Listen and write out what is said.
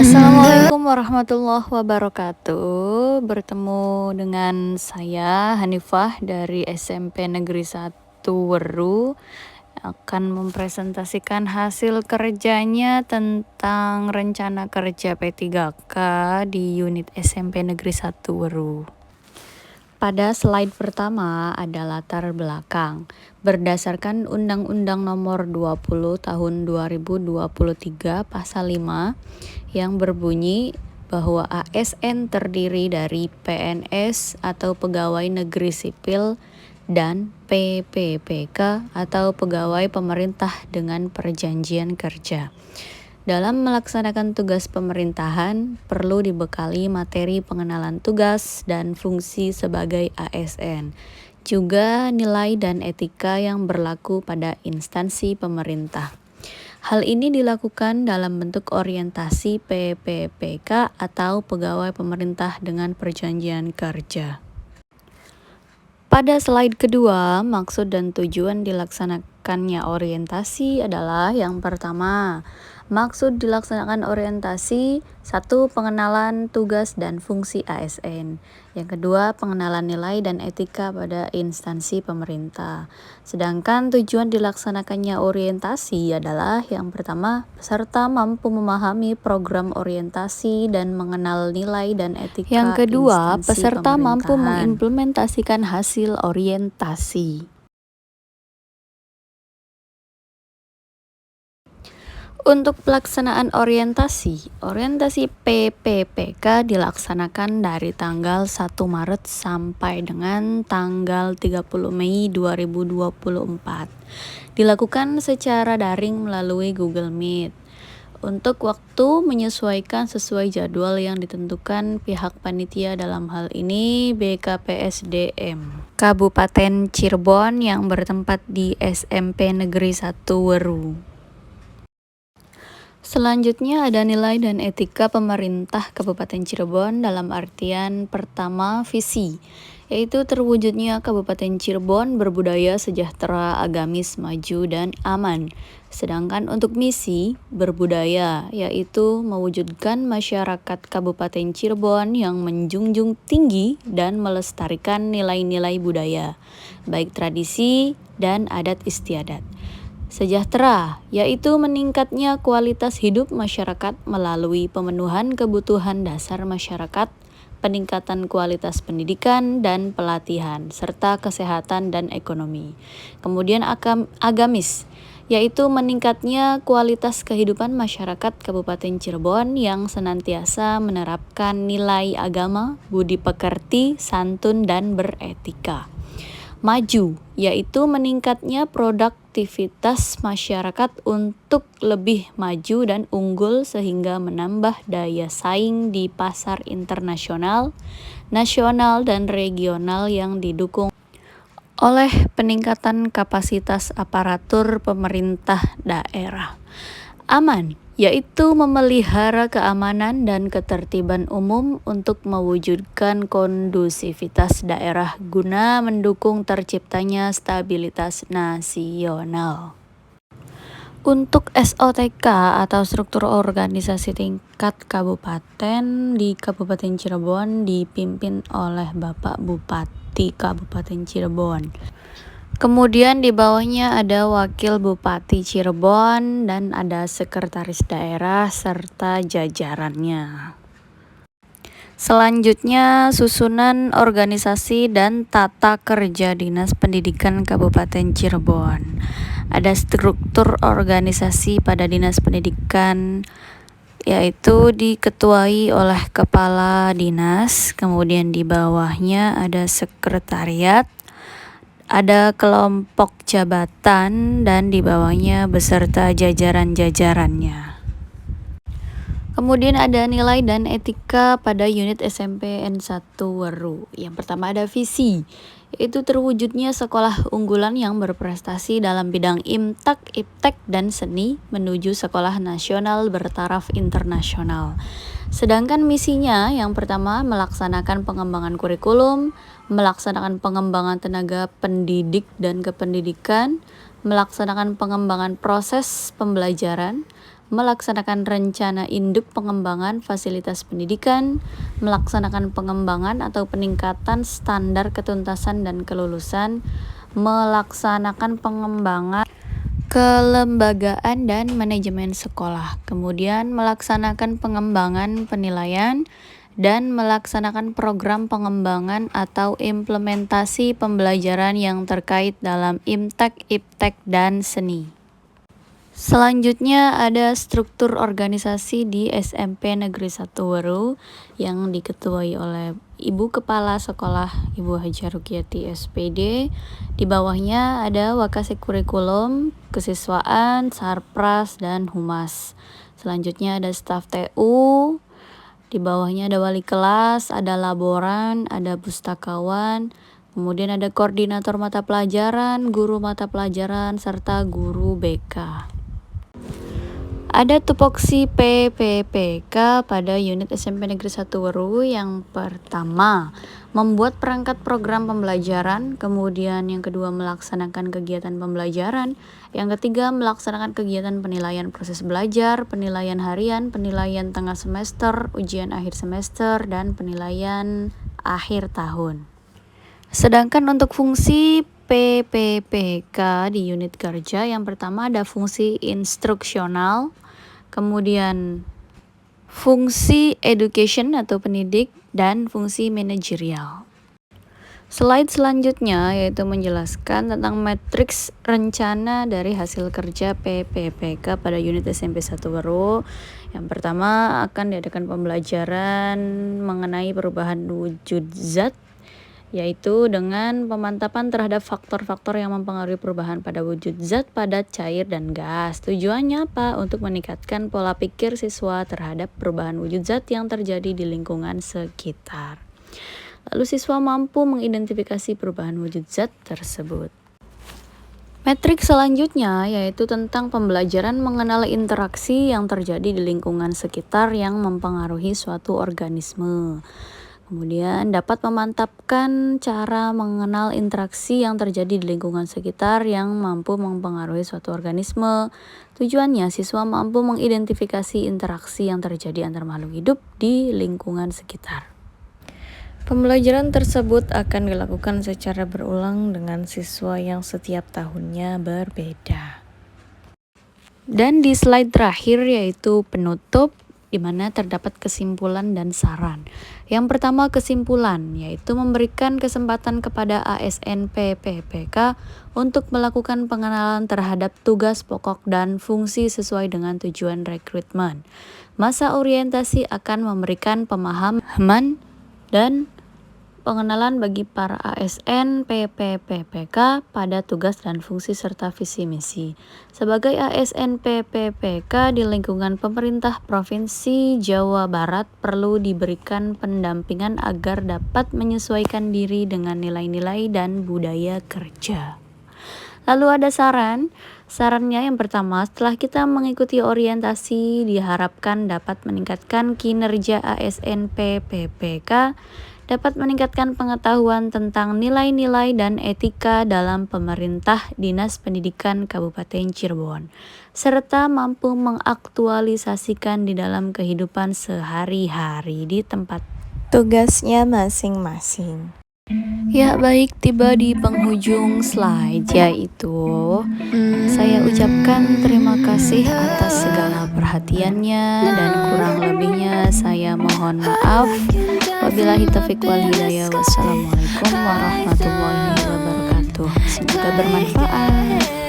Assalamualaikum warahmatullahi wabarakatuh. Bertemu dengan saya Hanifah dari SMP Negeri 1 Weru, akan mempresentasikan hasil kerjanya tentang rencana kerja P3K di unit SMP Negeri 1 Weru. Pada slide pertama ada latar belakang. Berdasarkan Undang-Undang Nomor 20 Tahun 2023 Pasal 5 yang berbunyi bahwa ASN terdiri dari PNS atau pegawai negeri sipil dan PPPK atau pegawai pemerintah dengan perjanjian kerja. Dalam melaksanakan tugas pemerintahan, perlu dibekali materi pengenalan tugas dan fungsi sebagai ASN, juga nilai dan etika yang berlaku pada instansi pemerintah. Hal ini dilakukan dalam bentuk orientasi PPPK atau pegawai pemerintah dengan perjanjian kerja. Pada slide kedua, maksud dan tujuan dilaksanakannya orientasi adalah yang pertama, maksud dilaksanakan orientasi 1. Pengenalan tugas dan fungsi ASN. Yang kedua, pengenalan nilai dan etika pada instansi pemerintah. Sedangkan tujuan dilaksanakannya orientasi adalah yang pertama, peserta mampu memahami program orientasi dan mengenal nilai dan etika. Yang kedua, peserta mampu mengimplementasikan hasil orientasi. Untuk pelaksanaan orientasi PPPK dilaksanakan dari tanggal 1 Maret sampai dengan tanggal 30 Mei 2024. Dilakukan secara daring melalui Google Meet. Untuk waktu menyesuaikan sesuai jadwal yang ditentukan pihak panitia, dalam hal ini BKPSDM Kabupaten Cirebon yang bertempat di SMP Negeri 1 Weru. Selanjutnya ada nilai dan etika pemerintah Kabupaten Cirebon dalam artian pertama visi, yaitu terwujudnya Kabupaten Cirebon berbudaya sejahtera, agamis, maju, dan aman. Sedangkan untuk misi berbudaya, yaitu mewujudkan masyarakat Kabupaten Cirebon yang menjunjung tinggi dan melestarikan nilai-nilai budaya, baik tradisi dan adat istiadat. Sejahtera, yaitu meningkatnya kualitas hidup masyarakat melalui pemenuhan kebutuhan dasar masyarakat, peningkatan kualitas pendidikan dan pelatihan, serta kesehatan dan ekonomi. Kemudian agamis, yaitu meningkatnya kualitas kehidupan masyarakat Kabupaten Cirebon yang senantiasa menerapkan nilai agama, budi pekerti, santun, dan beretika. Maju, yaitu meningkatnya produktivitas masyarakat untuk lebih maju dan unggul sehingga menambah daya saing di pasar internasional, nasional, dan regional yang didukung oleh peningkatan kapasitas aparatur pemerintah daerah. Aman, yaitu memelihara keamanan dan ketertiban umum untuk mewujudkan kondusivitas daerah guna mendukung terciptanya stabilitas nasional. Untuk SOTK atau struktur organisasi tingkat kabupaten di Kabupaten Cirebon dipimpin oleh Bapak Bupati Kabupaten Cirebon. Kemudian di bawahnya ada Wakil Bupati Cirebon dan ada Sekretaris Daerah serta jajarannya. Selanjutnya susunan organisasi dan tata kerja Dinas Pendidikan Kabupaten Cirebon. Ada struktur organisasi pada Dinas Pendidikan, yaitu diketuai oleh Kepala Dinas, kemudian di bawahnya ada Sekretariat, ada kelompok jabatan, dan di bawahnya beserta jajaran-jajarannya. Kemudian ada nilai dan etika pada unit SMPN 1 Weru. Yang pertama ada visi, yaitu terwujudnya sekolah unggulan yang berprestasi dalam bidang IMTAK, IPTEK, dan seni menuju sekolah nasional bertaraf internasional. Sedangkan misinya yang pertama melaksanakan pengembangan kurikulum, melaksanakan pengembangan tenaga pendidik dan kependidikan, melaksanakan pengembangan proses pembelajaran, melaksanakan rencana induk pengembangan fasilitas pendidikan, melaksanakan pengembangan atau peningkatan standar ketuntasan dan kelulusan, melaksanakan pengembangan kelembagaan dan manajemen sekolah, kemudian melaksanakan pengembangan penilaian, dan melaksanakan program pengembangan atau implementasi pembelajaran yang terkait dalam IMTEK, IPTEK, dan seni. Selanjutnya ada struktur organisasi di SMP Negeri 1 Weru yang diketuai oleh Ibu Kepala Sekolah Ibu Hajar Rukiati SPD. Di bawahnya ada Wakasek Kurikulum, Kesiswaan, Sarpras, dan Humas. Selanjutnya ada staf TU. Di bawahnya ada wali kelas, ada laboran, ada pustakawan, kemudian ada koordinator mata pelajaran, guru mata pelajaran, serta guru BK. Ada tupoksi PPPK pada unit SMP Negeri 1 Weru. Yang pertama, membuat perangkat program pembelajaran, kemudian yang kedua melaksanakan kegiatan pembelajaran, yang ketiga melaksanakan kegiatan penilaian proses belajar, penilaian harian, penilaian tengah semester, ujian akhir semester, dan penilaian akhir tahun. Sedangkan untuk fungsi PPPK di unit kerja, yang pertama ada fungsi instruksional, kemudian fungsi education atau pendidik, dan fungsi manajerial. Slide selanjutnya yaitu menjelaskan tentang matriks rencana dari hasil kerja PPPK pada unit SMP 1 Weru. Yang pertama akan diadakan pembelajaran mengenai perubahan wujud zat, yaitu dengan pemantapan terhadap faktor-faktor yang mempengaruhi perubahan pada wujud zat, padat, cair, dan gas. Tujuannya apa? Untuk meningkatkan pola pikir siswa terhadap perubahan wujud zat yang terjadi di lingkungan sekitar. Lalu siswa mampu mengidentifikasi perubahan wujud zat tersebut. Metrik selanjutnya yaitu tentang pembelajaran mengenal interaksi yang terjadi di lingkungan sekitar yang mempengaruhi suatu organisme. Kemudian dapat memantapkan cara mengenal interaksi yang terjadi di lingkungan sekitar yang mampu mempengaruhi suatu organisme. Tujuannya siswa mampu mengidentifikasi interaksi yang terjadi antar makhluk hidup di lingkungan sekitar. Pembelajaran tersebut akan dilakukan secara berulang dengan siswa yang setiap tahunnya berbeda. Dan di slide terakhir yaitu penutup, di mana terdapat kesimpulan dan saran. Yang pertama kesimpulan, yaitu memberikan kesempatan kepada ASN PPPK untuk melakukan pengenalan terhadap tugas pokok dan fungsi sesuai dengan tujuan rekrutmen. Masa orientasi akan memberikan pemahaman dan pengenalan bagi para ASN PPPK pada tugas dan fungsi serta visi misi. Sebagai ASN PPPK di lingkungan pemerintah Provinsi Jawa Barat perlu diberikan pendampingan agar dapat menyesuaikan diri dengan nilai-nilai dan budaya kerja. Lalu ada sarannya yang pertama, setelah kita mengikuti orientasi diharapkan dapat meningkatkan kinerja ASN PPPK, dapat meningkatkan pengetahuan tentang nilai-nilai dan etika dalam pemerintah Dinas Pendidikan Kabupaten Cirebon, serta mampu mengaktualisasikan di dalam kehidupan sehari-hari di tempat tugasnya masing-masing. Ya baik, tiba di penghujung slide yaitu saya ucapkan terima kasih atas segala perhatiannya dan kurang lebihnya saya mohon maaf. Wabillahi taufiq wal hidayah. Wassalamualaikum warahmatullahi wabarakatuh. Semoga bermanfaat.